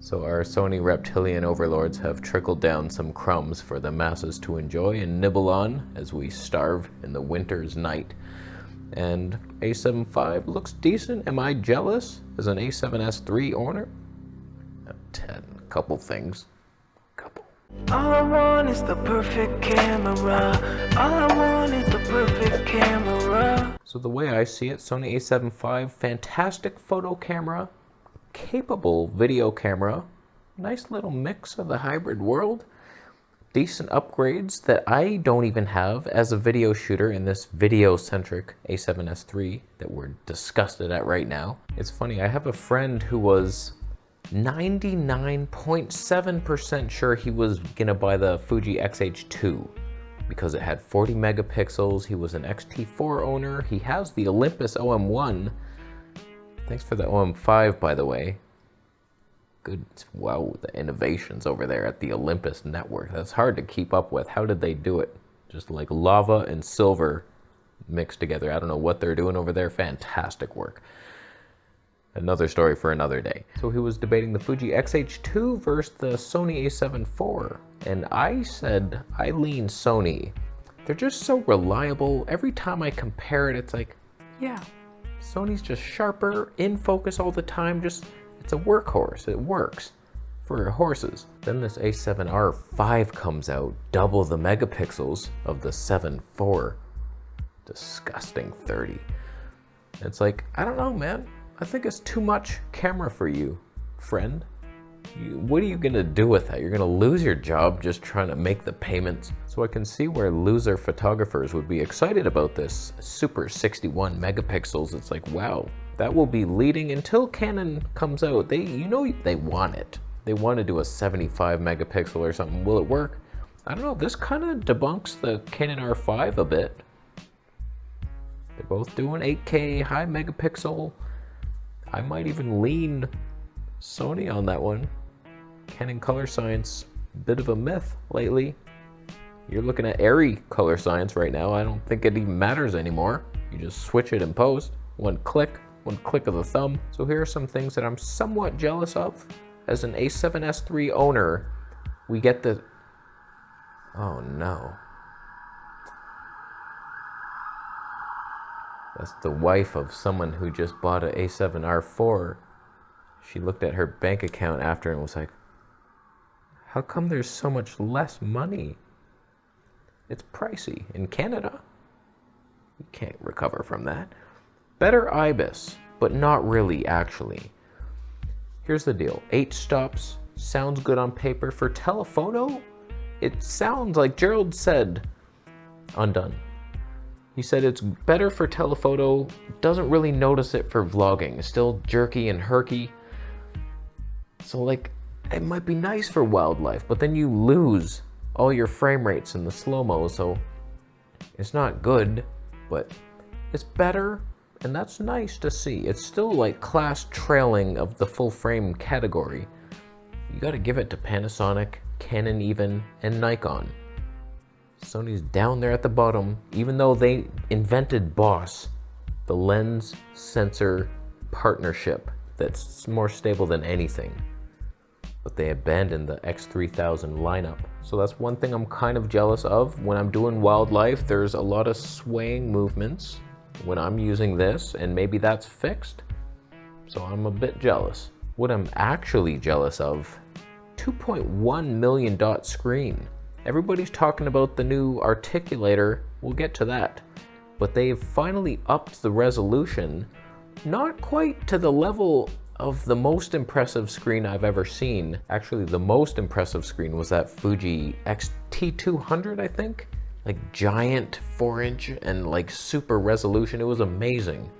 So our Sony reptilian overlords have trickled down some crumbs for the masses to enjoy and nibble on as we starve in the winter's night. And A7 V looks decent. Am I jealous as an A7S III owner? A couple things. All I want is the perfect camera. All I want is the perfect camera. So the way I see it, Sony A7 V, fantastic photo camera, capable video camera, nice little mix of the hybrid world, decent upgrades that I don't even have as a video shooter in this video-centric A7S III that we're disgusted at right now. It's funny, I have a friend who was 99.7% sure he was gonna buy the Fuji X-H2 because it had 40 megapixels. He was an X-T4 owner. He has the Olympus OM1. Thanks for the OM5, by the way. Good, wow, the innovations over there at the Olympus network. That's hard to keep up with. How did they do it? Just like lava and silver mixed together. I don't know what they're doing over there. Fantastic work. Another story for another day. So he was debating the Fuji X-H2 versus the Sony A7 IV. And I said, I lean Sony. They're just so reliable. Every time I compare it, it's like, yeah, Sony's just sharper, in focus all the time. Just, it's a workhorse. It works for horses. Then this A7RV comes out, double the megapixels of the 7 IV. Disgusting 30. It's like, I don't know, man. I think it's too much camera for you, friend. What are you gonna do with that? You're gonna lose your job just trying to make the payments. So I can see where loser photographers would be excited about this super 61 megapixels. It's like, wow, that will be leading until Canon comes out. They want it. They want to do a 75 megapixel or something. Will it work? I don't know. This kind of debunks the Canon R5 a bit. They're both doing 8K high megapixel. I might even lean Sony on that one. Canon color science, bit of a myth lately. You're looking at airy color science right now. I don't think it even matters anymore. You just switch it in post. One click of the thumb. So here are some things that I'm somewhat jealous of. As an A7S III owner, we get the... Oh no. That's the wife of someone who just bought an A7R4. She looked at her bank account after and was like, how come there's so much less money? It's pricey. In Canada, you can't recover from that. Better IBIS, but not really, actually. Here's the deal. 8 stops, sounds good on paper. For telephoto, it sounds like Gerald said, undone. He said it's better for telephoto, doesn't really notice it for vlogging. It's still jerky and herky. So like, it might be nice for wildlife, but then you lose all your frame rates in the slow-mo, so it's not good, but it's better, and that's nice to see. It's still like class trailing of the full frame category. You gotta give it to Panasonic, Canon even, and Nikon. Sony's down there at the bottom, even though they invented BOSS, the lens sensor partnership that's more stable than anything. But they abandoned the X3000 lineup. So that's one thing I'm kind of jealous of. When I'm doing wildlife, there's a lot of swaying movements when I'm using this, and maybe that's fixed. So I'm a bit jealous. What I'm actually jealous of, 2.1 million dot screen. Everybody's talking about the new articulator. We'll get to that. But they've finally upped the resolution, not quite to the level of the most impressive screen I've ever seen. Actually, the most impressive screen was that Fuji X-T200, I think. Like giant 4-inch and like super resolution. It was amazing.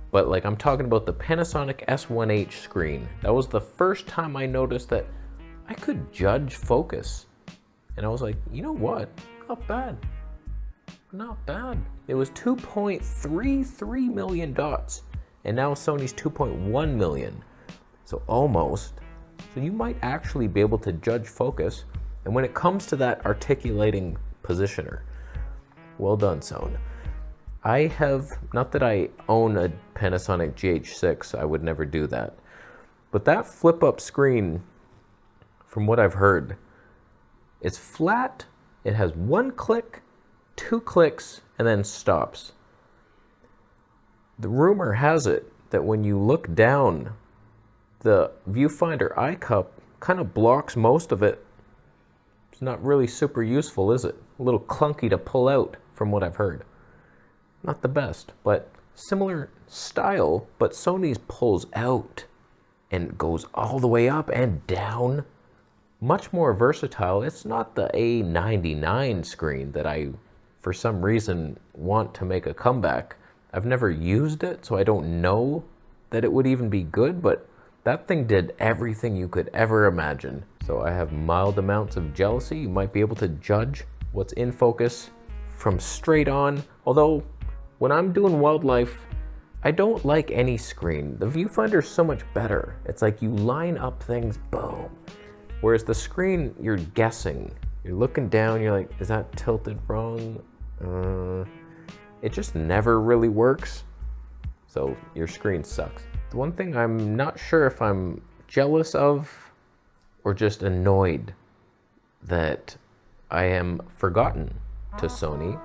But like, I'm talking about the Panasonic S1H screen. That was the first time I noticed that I could judge focus. And I was like, you know what? Not bad. Not bad. It was 2.33 million dots. And now Sony's 2.1 million. So almost. So you might actually be able to judge focus. And when it comes to that articulating positioner, well done, Sony. I have, not that I own a Panasonic GH6, I would never do that. But that flip up screen from what I've heard. It's flat, it has 1 click, 2 clicks, and then stops. The rumor has it that when you look down, the viewfinder eye cup kind of blocks most of it. It's not really super useful, is it? A little clunky to pull out, from what I've heard. Not the best, but similar style, but Sony's pulls out and goes all the way up and down. Much more versatile. It's not the A99 screen that I, for some reason, want to make a comeback. I've never used it, so I don't know that it would even be good, but that thing did everything you could ever imagine. So I have mild amounts of jealousy. You might be able to judge what's in focus from straight on. Although, when I'm doing wildlife, I don't like any screen. The viewfinder is so much better. It's like you line up things, boom. Whereas the screen, you're guessing. You're looking down, you're like, is that tilted wrong? It just never really works. So your screen sucks. The one thing I'm not sure if I'm jealous of or just annoyed that I am forgotten to Sony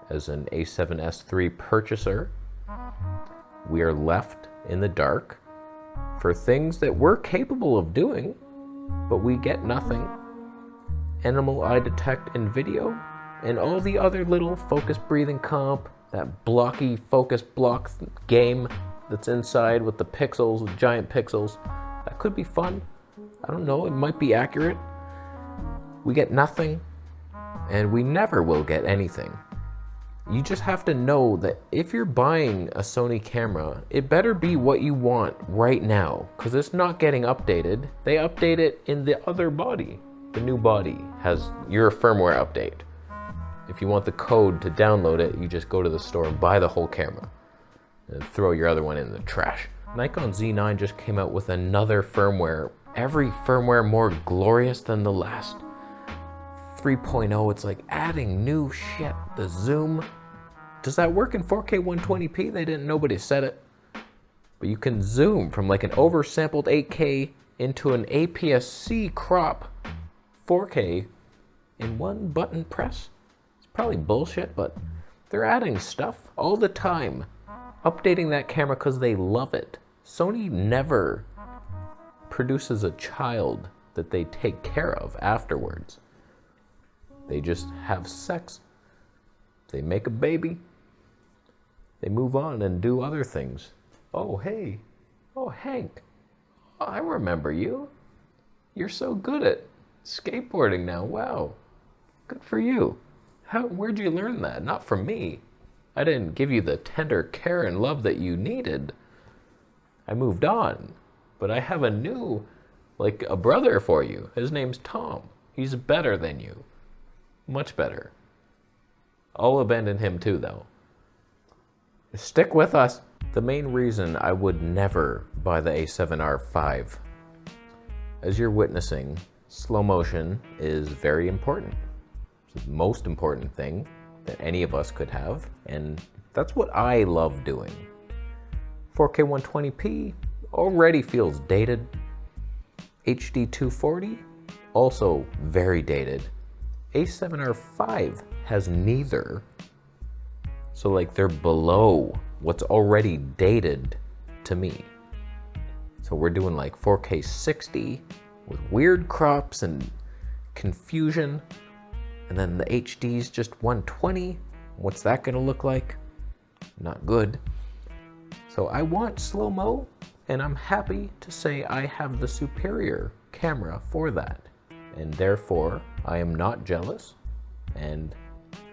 as an A7S III purchaser. We are left in the dark for things that we're capable of doing, but we get nothing. Animal eye detect in video, and all the other little focus breathing comp, that blocky focus block game that's inside with the pixels, with giant pixels. That could be fun. I don't know, it might be accurate. We get nothing, and we never will get anything. You just have to know that if you're buying a Sony camera, it better be what you want right now, because it's not getting updated. They update it in the other body. The new body has your firmware update. If you want the code to download it, you just go to the store and buy the whole camera and throw your other one in the trash. Nikon Z9 just came out with another firmware. Every firmware more glorious than the last. 3.0, it's like adding new shit. The zoom. Does that work in 4K 120p? They didn't, nobody said it. But you can zoom from like an oversampled 8K into an APS-C crop 4K in one button press. It's probably bullshit, but they're adding stuff all the time. Updating that camera because they love it. Sony never produces a child that they take care of afterwards. They just have sex. They make a baby. They move on and do other things. Oh, hey. Oh, Hank. Oh, I remember you. You're so good at skateboarding now. Wow. Good for you. Where'd you learn that? Not from me. I didn't give you the tender care and love that you needed. I moved on. But I have a new, like a brother for you. His name's Tom. He's better than you. Much better. I'll abandon him too, though. Stick with us. The main reason I would never buy the A7RV, as you're witnessing, slow motion is very important. It's the most important thing that any of us could have, and that's what I love doing. 4K 120p already feels dated. HD 240, also very dated. A7R5 has neither. So like they're below what's already dated to me. So we're doing like 4K 60 with weird crops and confusion. And then the HD's just 120. What's that gonna look like? Not good. So I want slow-mo, and I'm happy to say I have the superior camera for that. And therefore, I am not jealous, and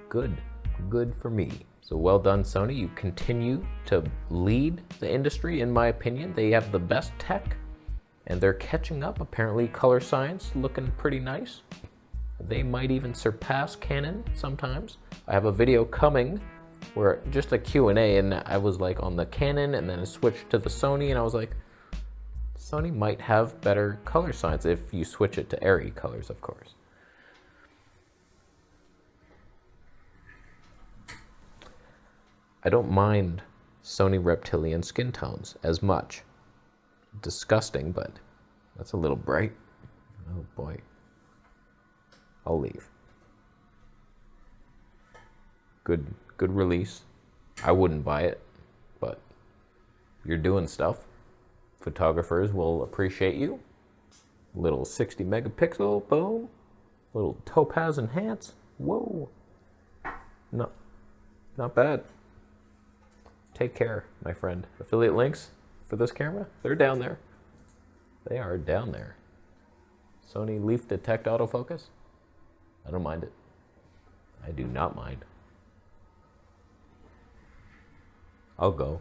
good for me. So well done, Sony. You continue to lead the industry, in my opinion. They have the best tech, and they're catching up. Apparently, color science looking pretty nice. They might even surpass Canon sometimes. I have a video coming where just a Q&A, and I was like on the Canon, and then I switched to the Sony, and I was like, Sony might have better color science if you switch it to airy colors, of course. I don't mind Sony reptilian skin tones as much. Disgusting, but that's a little bright. Oh boy. I'll leave. Good release. I wouldn't buy it, but you're doing stuff. Photographers will appreciate you. Little 60 megapixel, boom. Little topaz enhance. Whoa. No, not bad. Take care, my friend. Affiliate links for this camera, they're down there. They are down there. Sony Leaf Detect autofocus. I don't mind it. I do not mind. I'll go.